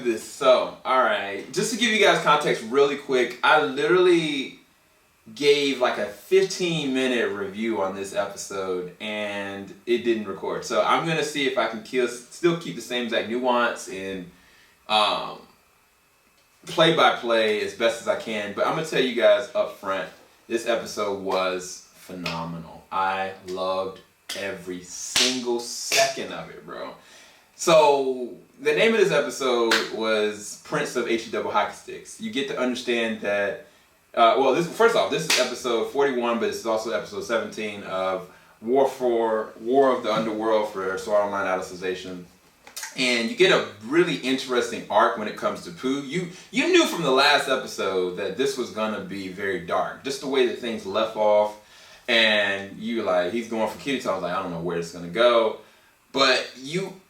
this. So, alright. Just to give you guys context really quick, I literally gave like a 15-minute review on this episode and it didn't record. So I'm going to see if I can still keep the same exact nuance and play-by-play as best as I can. But I'm going to tell you guys up front, this episode was phenomenal. I loved every single second of it, bro. So the name of this episode was Prince of HE Double Hockey Sticks. You get to understand that this is episode 41, but this is also episode 17 of War of the Underworld for Sword Online Alicization. And you get a really interesting arc when it comes to Pooh. You knew from the last episode that this was gonna be very dark. Just the way that things left off, and you like he's going for Kitty. I was like, I don't know where it's gonna go, but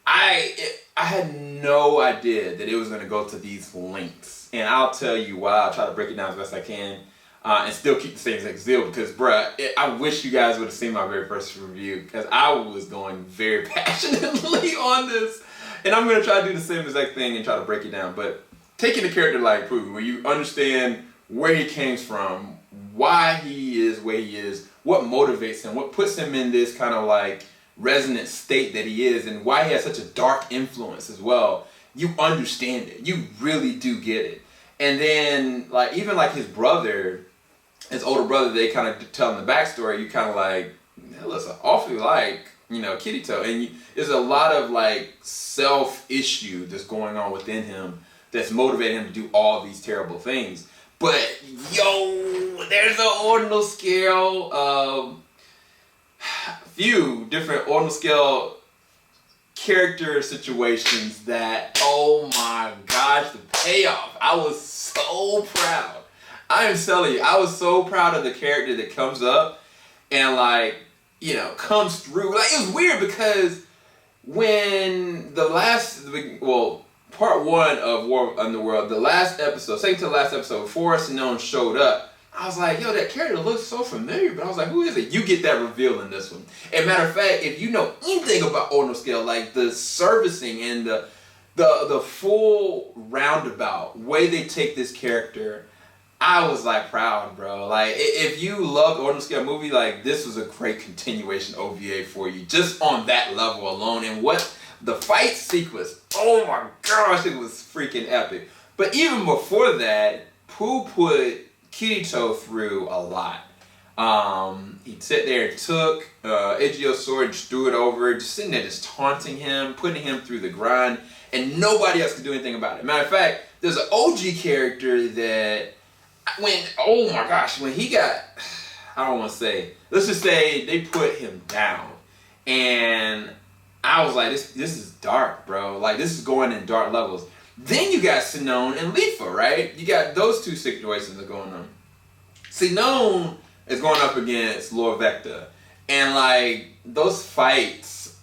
I had no idea that it was gonna go to these lengths. And I'll tell you why. I'll try to break it down as best I can and still keep the same exact zeal because, bruh, I wish you guys would have seen my very first review because I was going very passionately on this. And I'm going to try to do the same exact thing and try to break it down. But taking a character like Pooh, where you understand where he came from, why he is where he is, what motivates him, what puts him in this kind of like resonant state that he is, and why he has such a dark influence as well. You understand it. You really do get it. And then, like, even like his brother, his older brother, they kind of tell him the backstory. You kind of like, that looks awfully like, Kirito. And there's a lot of like self-issue that's going on within him that's motivating him to do all these terrible things. But, there's an ordinal scale of few different ordinal scale character situations that, oh my gosh, the payoff. I was so proud. I am telling you, I was so proud of the character that comes up and comes through. Like, it was weird because when part one of War of Underworld, the last episode, second to the last episode, before Sinone showed up, I was like, that character looks so familiar, but I was like, who is it? You get that reveal in this one. And matter of fact, if you know anything about ordinal scale, like the servicing and the full roundabout way they take this character, I was like proud, bro. Like, if you love the ordinal scale movie, like, this was a great continuation OVA for you, just on that level alone. And what the fight sequence, oh my gosh, it was freaking epic. But even before that, Pooh put Kirito through a lot. He'd sit there and took Eijio's sword and just threw it over, just sitting there just taunting him, putting him through the grind, and nobody else could do anything about it. Matter of fact, there's an OG character that when he got, I don't want to say, let's just say they put him down, and I was like, this is dark, bro. Like, this is going in dark levels. Then you got Sinone and Lifa, right? You got those two situations that are going on. Sinone is going up against Lord Vecta. And, like, those fights...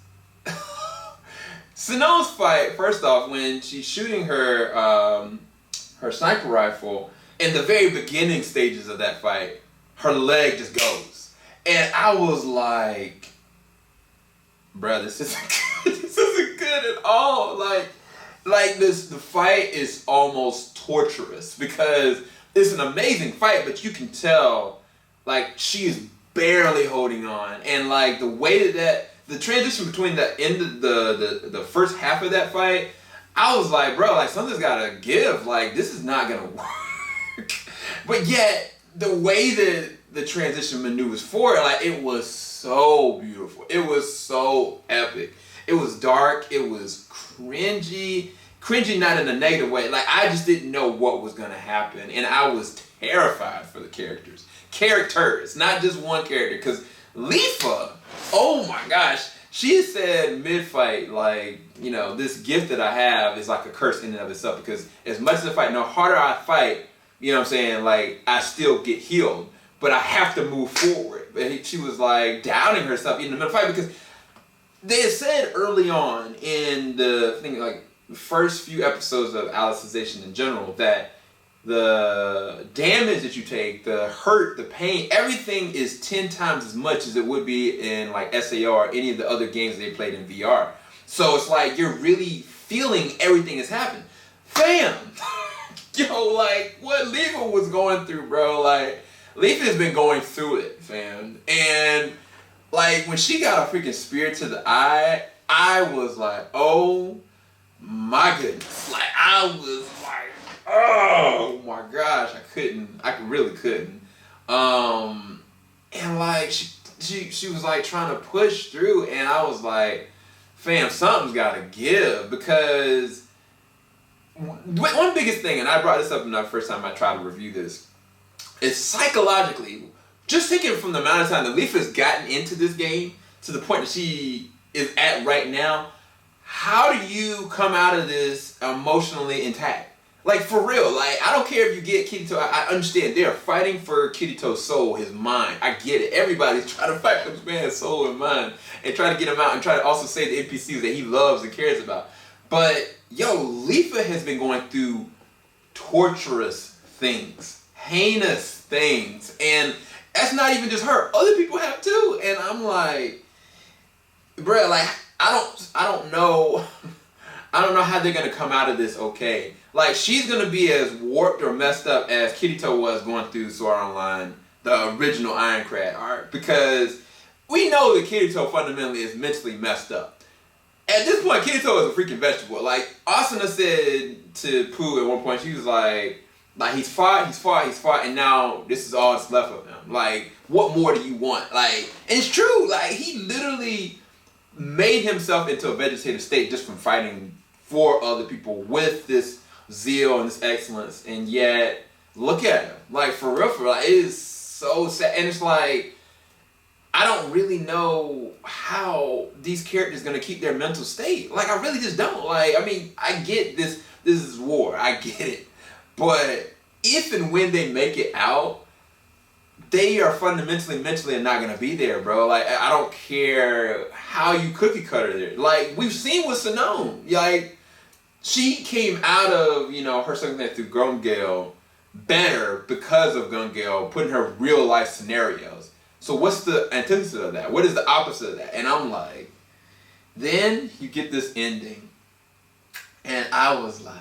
Sinone's fight, first off, when she's shooting her sniper rifle, in the very beginning stages of that fight, her leg just goes. And I was like, bruh, this isn't good at all. The fight is almost torturous because it's an amazing fight, but you can tell, like, she is barely holding on. And, like, the way that the transition between the end of the first half of that fight, I was like, bro, like, something's gotta give. Like, this is not gonna work. But yet, the way that the transition maneuvers forward, like, it was so beautiful. It was so epic. It was dark. It was cringy. Cringy not in a negative way. Like, I just didn't know what was going to happen. And I was terrified for the characters. Characters, not just one character. Because Lifa, oh my gosh, she said mid-fight, like, this gift that I have is like a curse in and of itself. Because as much as I fight, no harder I fight, you know what I'm saying, like, I still get healed. But I have to move forward. But she was, like, doubting herself in the middle of the fight because they had said early on in the thing, like, the first few episodes of Alicization in general, that the damage that you take, the hurt, the pain, everything is 10 times as much as it would be in like SAR or any of the other games they played in VR. So it's like you're really feeling everything that's happened. Fam! Yo, like, what Leafa was going through, bro, like, Leafa has been going through it, fam. And, like, when she got a freaking spear to the eye, I was like, oh my goodness. Like, I was like, oh my gosh, I really couldn't. And like, she was like trying to push through, and I was like, fam, something's gotta give, because one biggest thing, and I brought this up in the first time I tried to review this, is psychologically, just thinking from the amount of time that Leafa's gotten into this game to the point that she is at right now, how do you come out of this emotionally intact? Like, for real, like, I don't care if you get Kirito, I understand, they are fighting for Kirito's soul, his mind, I get it, everybody's trying to fight for this man's soul and mind, and try to get him out, and try to also save the NPCs that he loves and cares about. But, yo, Leafa has been going through torturous things, heinous things, and that's not even just her, other people have too, and I'm like, bruh, like, I don't know how they're gonna come out of this okay. Like, she's gonna be as warped or messed up as Kirito was going through Sword Art Online, the original Ironclad arc, because we know that Kirito fundamentally is mentally messed up. At this point, Kirito is a freaking vegetable. Like, Asuna said to Pooh at one point, she was like he's fought, and now this is all that's left of him. Like, what more do you want? Like, and it's true. Like, he literally made himself into a vegetative state just from fighting for other people with this zeal and this excellence, and yet look at him, like, for real, like, it is so sad. And it's like, I don't really know how these characters gonna keep their mental state. Like, I really just don't. Like, I mean, I get this is war, I get it, but if and when they make it out, they are fundamentally, mentally not gonna be there, bro. Like, I don't care how you cookie cutter there. Like, we've seen with Sinone. Like, she came out of, you know, her circumstance through Gungale better because of Gungale putting her real life scenarios. So what's the antithesis of that? What is the opposite of that? And I'm like, then you get this ending, and I was like,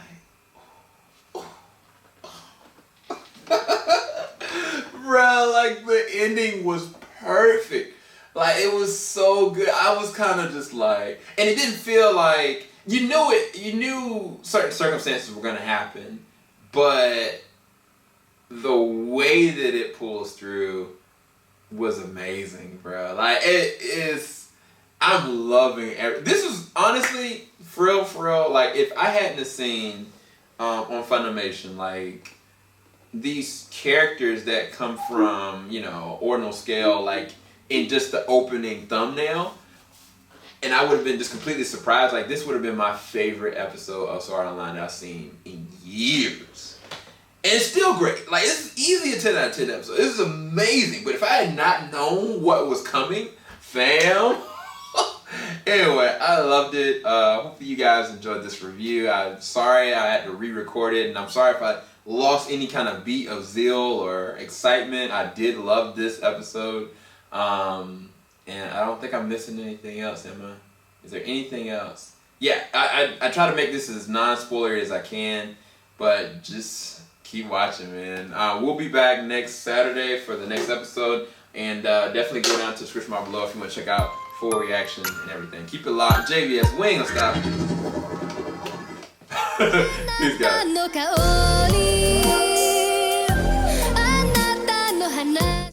bro, like, the ending was perfect. Like, it was so good. I was kind of just like, and it didn't feel like, you knew certain circumstances were gonna happen, but the way that it pulls through was amazing, bro. Like, it is, I'm loving this is honestly, for real, like, if I hadn't seen on Funimation, like, these characters that come from, you know, ordinal scale, like, in just the opening thumbnail, and I would have been just completely surprised. Like, this would have been my favorite episode of Sword Art Online that I've seen in years. And it's still great. Like, it's easy a 10 out of 10 episode. This is amazing. But if I had not known what was coming, fam. Anyway, I loved it. Hopefully you guys enjoyed this review. I'm sorry I had to re-record it, and I'm sorry if I lost any kind of beat of zeal or excitement. I did love this episode. And I don't think I'm missing anything else, am I? Is there anything else? Yeah, I try to make this as non-spoilery as I can, but just keep watching, man. We'll be back next Saturday for the next episode, and definitely go down to the description bar below if you want to check out full reaction and everything. Keep it locked. JVS, we ain't gonna stop. Peace, guys.